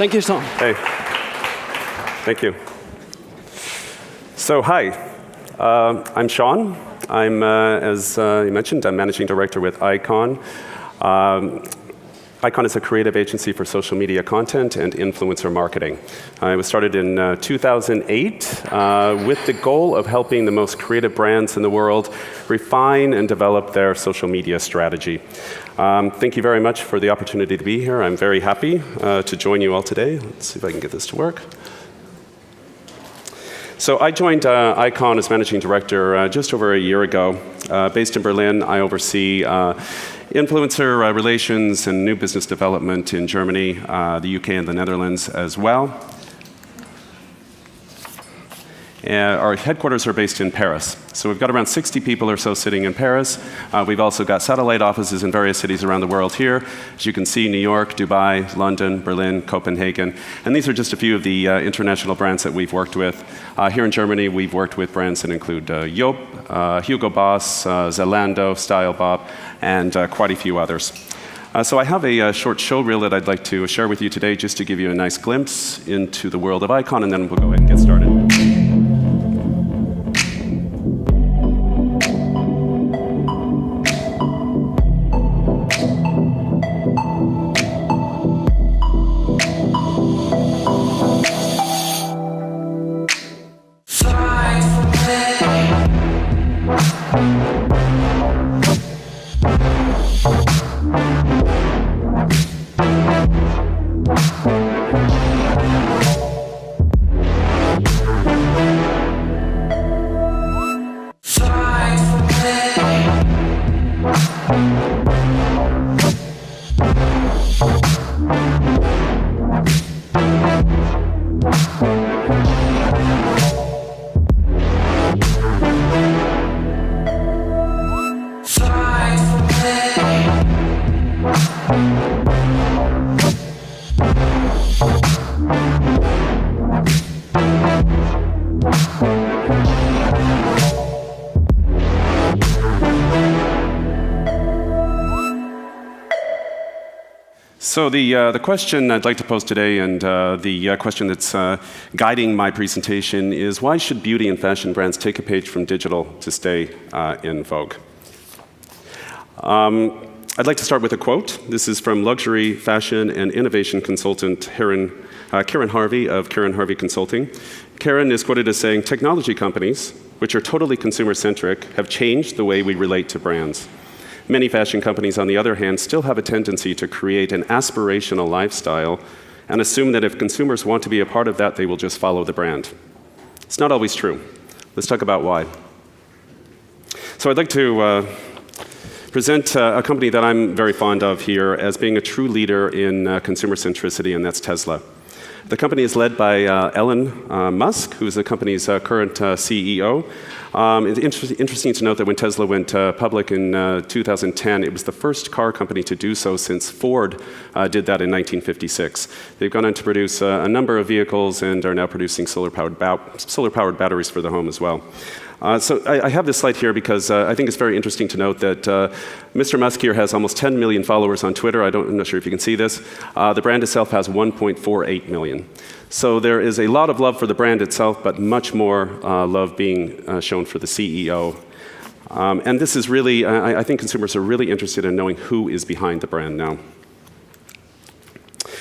Thank you, Shawn. Hey. Thank you. So, hi. I'm Shawn. I'm, as you mentioned, I'm managing director with Ykone. Ykone is a creative agency for social media content and influencer marketing. It was started in 2008 with the goal of helping the most creative brands in the world refine and develop their social media strategy. Thank you very much for the opportunity to be here. I'm very happy to join you all today. Let's see if I can get this to work. So I joined Ykone as managing director just over a year ago. Based in Berlin, I oversee influencer relations and new business development in Germany, the UK, and the Netherlands as well. Our headquarters are based in Paris. So we've got around 60 people or so sitting in Paris. We've also got satellite offices in various cities around the world here. As you can see, New York, Dubai, London, Berlin, Copenhagen. And these are just a few of the international brands that we've worked with. Here in Germany, we've worked with brands that include Job, Hugo Boss, Zalando, Style Bob, and quite a few others. So I have a short show reel that I'd like to share with you today just to give you a nice glimpse into the world of Ykone, and then we'll go ahead and get started. So the question I'd like to pose today, and the question that's guiding my presentation, is why should beauty and fashion brands take a page from digital to stay in vogue? I'd like to start with a quote. This is from luxury, fashion, and innovation consultant Karen Harvey of Karen Harvey Consulting. Karen is quoted as saying, "Technology companies, which are totally consumer-centric, have changed the way we relate to brands. Many fashion companies, on the other hand, still have a tendency to create an aspirational lifestyle and assume that if consumers want to be a part of that, they will just follow the brand. It's not always true. Let's talk about why. So I'd like to present a company that I'm very fond of here as being a true leader in consumer centricity, and that's Tesla. The company is led by Elon Musk, who's the company's current CEO. It's interesting to note that when Tesla went public in 2010, it was the first car company to do so since Ford did that in 1956. They've gone on to produce a number of vehicles and are now producing solar-powered batteries for the home as well. So I have this slide here because I think it's very interesting to note that Mr. Musk here has almost 10 million followers on Twitter. I'm not sure if you can see this. The brand itself has 1.48 million. So there is a lot of love for the brand itself, but much more love being shown for the CEO. And this is really, I think consumers are really interested in knowing who is behind the brand now.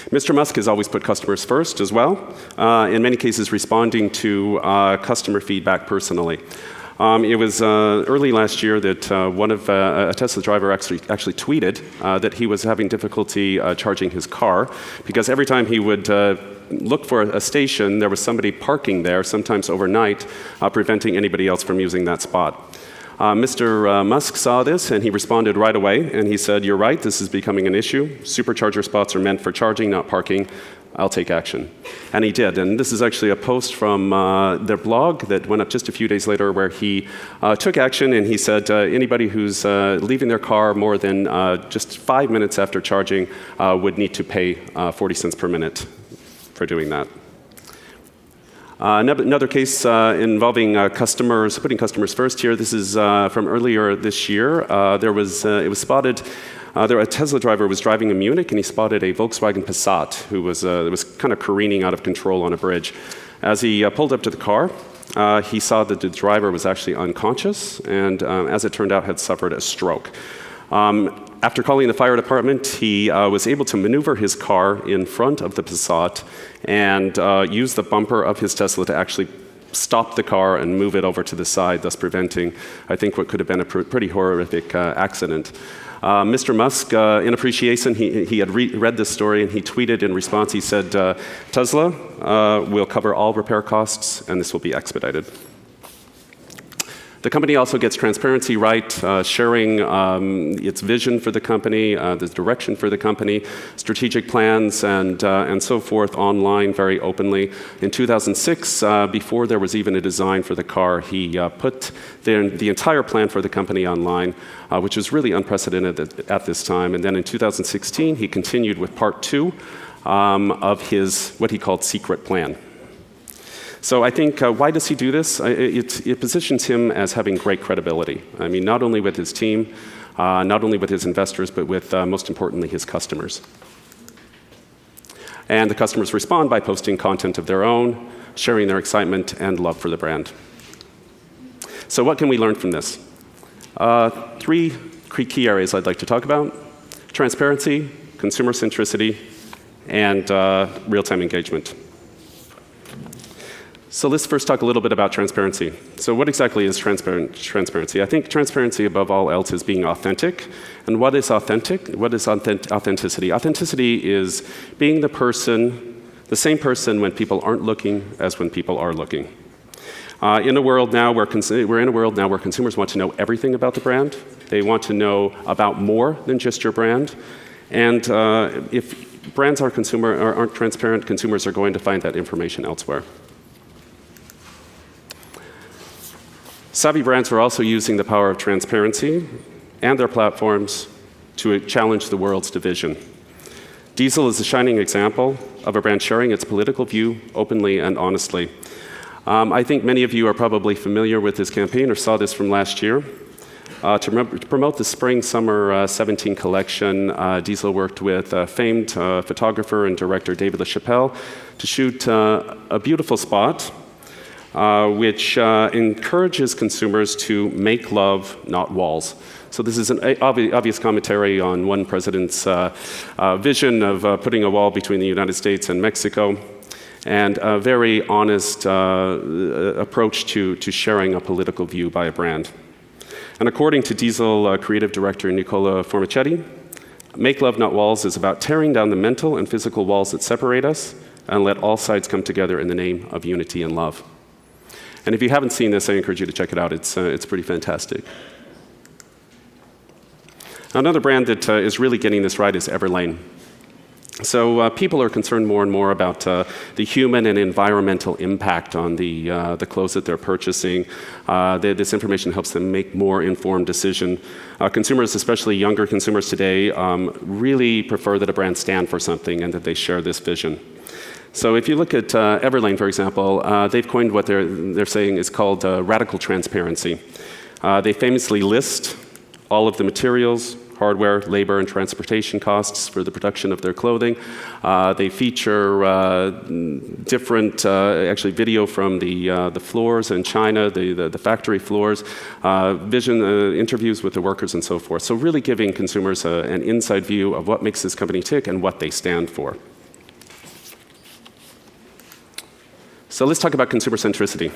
Mr. Musk has always put customers first as well, in many cases responding to customer feedback personally. It was early last year that a Tesla driver actually tweeted that he was having difficulty charging his car because every time he would look for a station, there was somebody parking there, sometimes overnight, preventing anybody else from using that spot. Mr. Musk saw this and he responded right away and he said, "You're right, this is becoming an issue. Supercharger spots are meant for charging, not parking. I'll take action." And he did. And this is actually a post from their blog that went up just a few days later where he took action and he said anybody who's leaving their car more than just 5 minutes after charging would need to pay 40 cents per minute for doing that. Another case involving customers, putting customers first here. This is from earlier this year. It was spotted A Tesla driver was driving in Munich, and he spotted a Volkswagen Passat who was kind of careening out of control on a bridge. As he pulled up to the car, he saw that the driver was actually unconscious, and as it turned out, had suffered a stroke. After calling the fire department, he was able to maneuver his car in front of the Passat and use the bumper of his Tesla to actually stop the car and move it over to the side, thus preventing, I think, what could have been a pretty horrific accident. Mr. Musk, in appreciation, he had read this story, and he tweeted in response, he said, Tesla will cover all repair costs, and this will be expedited. The company also gets transparency right, sharing its vision for the company, the direction for the company, strategic plans, and so forth online very openly. In 2006, before there was even a design for the car, he put the entire plan for the company online, which was really unprecedented at this time. And then in 2016, he continued with part 2 of his, what he called, secret plan. So I think, why does he do this? It positions him as having great credibility. I mean, not only with his team, not only with his investors, but with, most importantly, his customers. And the customers respond by posting content of their own, sharing their excitement and love for the brand. So what can we learn from this? 3 key areas I'd like to talk about: transparency, consumer centricity, and real-time engagement. So let's first talk a little bit about transparency. So what exactly is transparency? I think transparency, above all else, is being authentic. And what is authentic? What is authenticity? Authenticity is being the same person when people aren't looking as when people are looking. We're in a world now where consumers want to know everything about the brand. They want to know about more than just your brand. And if brands aren't transparent, consumers are going to find that information elsewhere. Savvy brands are also using the power of transparency and their platforms to challenge the world's division. Diesel is a shining example of a brand sharing its political view openly and honestly. I think many of you are probably familiar with this campaign or saw this from last year. To promote the Spring-Summer 17 collection, Diesel worked with famed photographer and director David LaChapelle to shoot a beautiful spot which encourages consumers to make love, not walls. So this is an obvious commentary on one president's vision of putting a wall between the United States and Mexico, and a very honest approach to sharing a political view by a brand. And according to Diesel creative director Nicola Formichetti, Make Love Not Walls is about tearing down the mental and physical walls that separate us and let all sides come together in the name of unity and love. And if you haven't seen this, I encourage you to check it out. It's pretty fantastic. Another brand that is really getting this right is Everlane. So people are concerned more and more about the human and environmental impact on the clothes that they're purchasing. This information helps them make more informed decisions. Consumers, especially younger consumers today, really prefer that a brand stand for something and that they share this vision. So if you look at Everlane, for example, they've coined what they're saying is called radical transparency. They famously list all of the materials, hardware, labor, and transportation costs for the production of their clothing. They feature different, actually video from the floors in China, the factory floors, interviews with the workers and so forth. So really giving consumers an inside view of what makes this company tick and what they stand for. So let's talk about consumer centricity.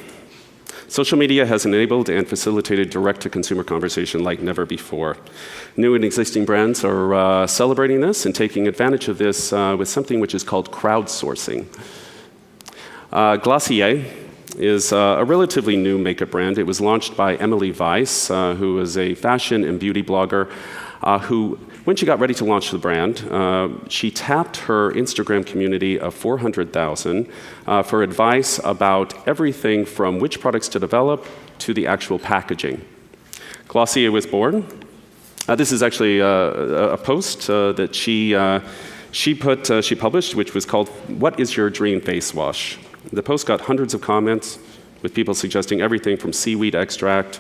Social media has enabled and facilitated direct-to-consumer conversation like never before. New and existing brands are celebrating this and taking advantage of this with something which is called crowdsourcing. Glossier is a relatively new makeup brand. It was launched by Emily Weiss, who is a fashion and beauty blogger, who, when she got ready to launch the brand, she tapped her Instagram community of 400,000 for advice about everything from which products to develop to the actual packaging. Glossier was born. This is actually a post that she published, which was called, "What is your dream face wash?" The post got hundreds of comments with people suggesting everything from seaweed extract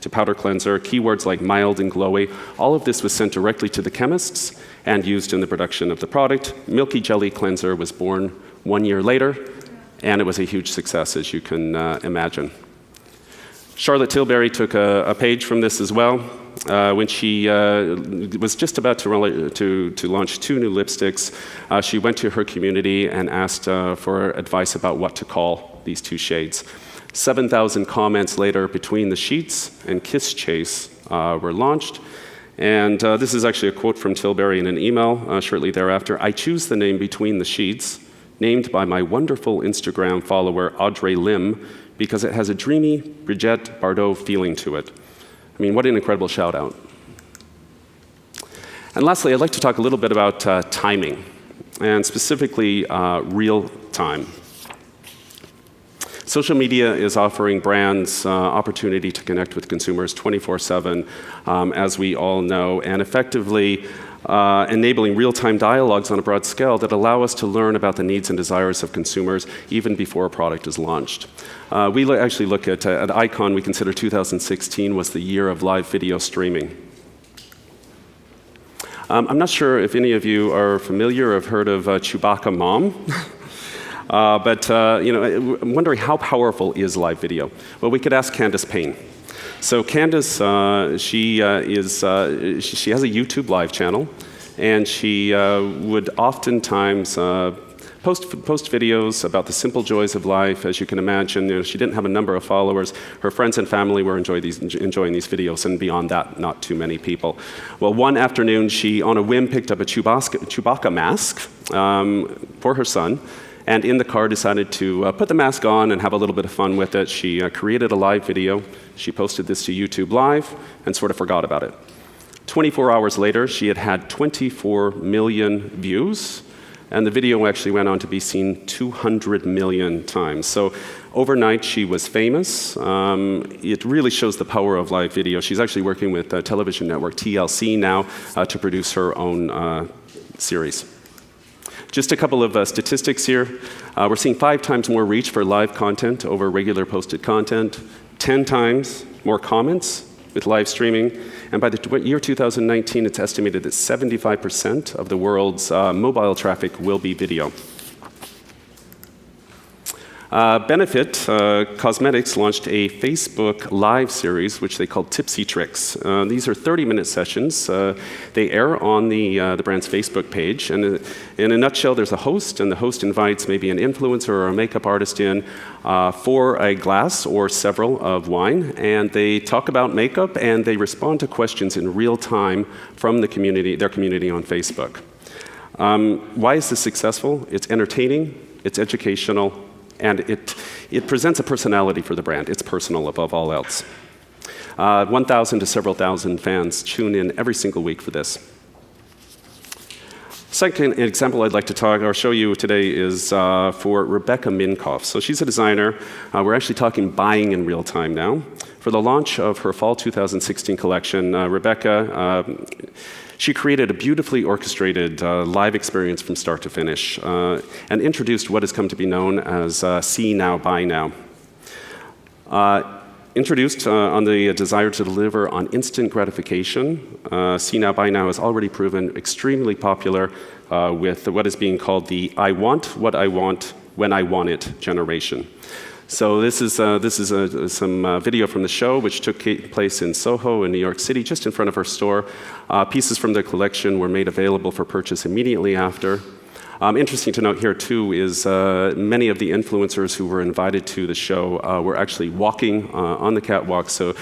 to powder cleanser, keywords like mild and glowy. All of this was sent directly to the chemists and used in the production of the product. Milky Jelly Cleanser was born 1 year later, and it was a huge success, as you can imagine. Charlotte Tilbury took a page from this as well. When she was just about to launch 2 new lipsticks, she went to her community and asked for advice about what to call these 2 shades. 7,000 comments later, Between the Sheets and Kiss Chase were launched. And this is actually a quote from Tilbury in an email shortly thereafter. "I choose the name Between the Sheets, named by my wonderful Instagram follower, Audrey Lim, because it has a dreamy Brigitte Bardot feeling to it." I mean, what an incredible shout out. And lastly, I'd like to talk a little bit about timing, and specifically real time. Social media is offering brands opportunity to connect with consumers 24/7, as we all know, and effectively enabling real-time dialogues on a broad scale that allow us to learn about the needs and desires of consumers even before a product is launched. We actually look at Ykone, we consider 2016 was the year of live video streaming. I'm not sure if any of you are familiar or have heard of Chewbacca Mom. But I'm wondering how powerful is live video? Well, we could ask Candace Payne. So Candace, she has a YouTube live channel, and she would oftentimes post videos about the simple joys of life. As you can imagine, she didn't have a number of followers. Her friends and family were enjoying these videos, and beyond that, not too many people. Well, one afternoon, she, on a whim, picked up a Chewbacca mask for her son, and in the car decided to put the mask on and have a little bit of fun with it. She created a live video. She posted this to YouTube Live and sort of forgot about it. 24 hours later, she had 24 million views, and the video actually went on to be seen 200 million times. So overnight, she was famous. It really shows the power of live video. She's actually working with television network TLC now to produce her own series. Just a couple of statistics here. We're seeing 5 times more reach for live content over regular posted content, 10 times more comments with live streaming, and by the year 2019, it's estimated that 75% of the world's mobile traffic will be video. Benefit Cosmetics launched a Facebook Live series, which they called Tipsy Tricks. These are 30-minute sessions. They air on the brand's Facebook page. And in a nutshell, there's a host, and the host invites maybe an influencer or a makeup artist in for a glass or several of wine. And they talk about makeup, and they respond to questions in real time from the community, their community on Facebook. Why is this successful? It's entertaining, it's educational, and it presents a personality for the brand. It's personal above all else. 1,000 to several thousand fans tune in every single week for this. Second example I'd like to talk or show you today is for Rebecca Minkoff. So she's a designer. We're actually talking buying in real time now. For the launch of her fall 2016 collection, Rebecca she created a beautifully orchestrated live experience from start to finish and introduced what has come to be known as See Now, Buy Now. Introduced on the desire to deliver on instant gratification, See Now, Buy Now has already proven extremely popular with what is being called the I want what I want when I want it generation. So this is some video from the show, which took place in Soho in New York City, just in front of her store. Pieces from the collection were made available for purchase immediately after. Interesting to note here, too, is many of the influencers who were invited to the show were actually walking on the catwalk. So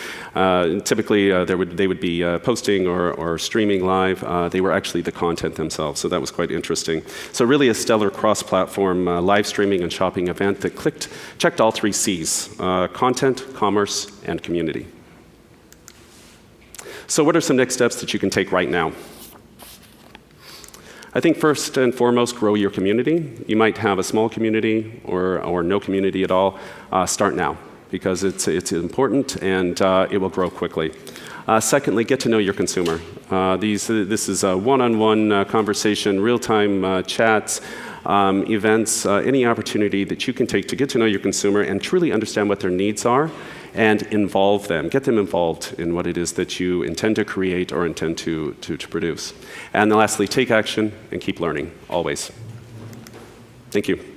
typically, they would be posting or streaming live. They were actually the content themselves, so that was quite interesting. So really a stellar cross-platform live streaming and shopping event that checked all 3 C's, content, commerce, and community. So what are some next steps that you can take right now? I think first and foremost, grow your community. You might have a small community or no community at all. Start now, because it's important and it will grow quickly. Secondly, get to know your consumer. This is a one-on-one conversation, real-time chats, events, any opportunity that you can take to get to know your consumer and truly understand what their needs are, and involve them. Get them involved in what it is that you intend to create or intend to produce. And then lastly, take action and keep learning, always. Thank you.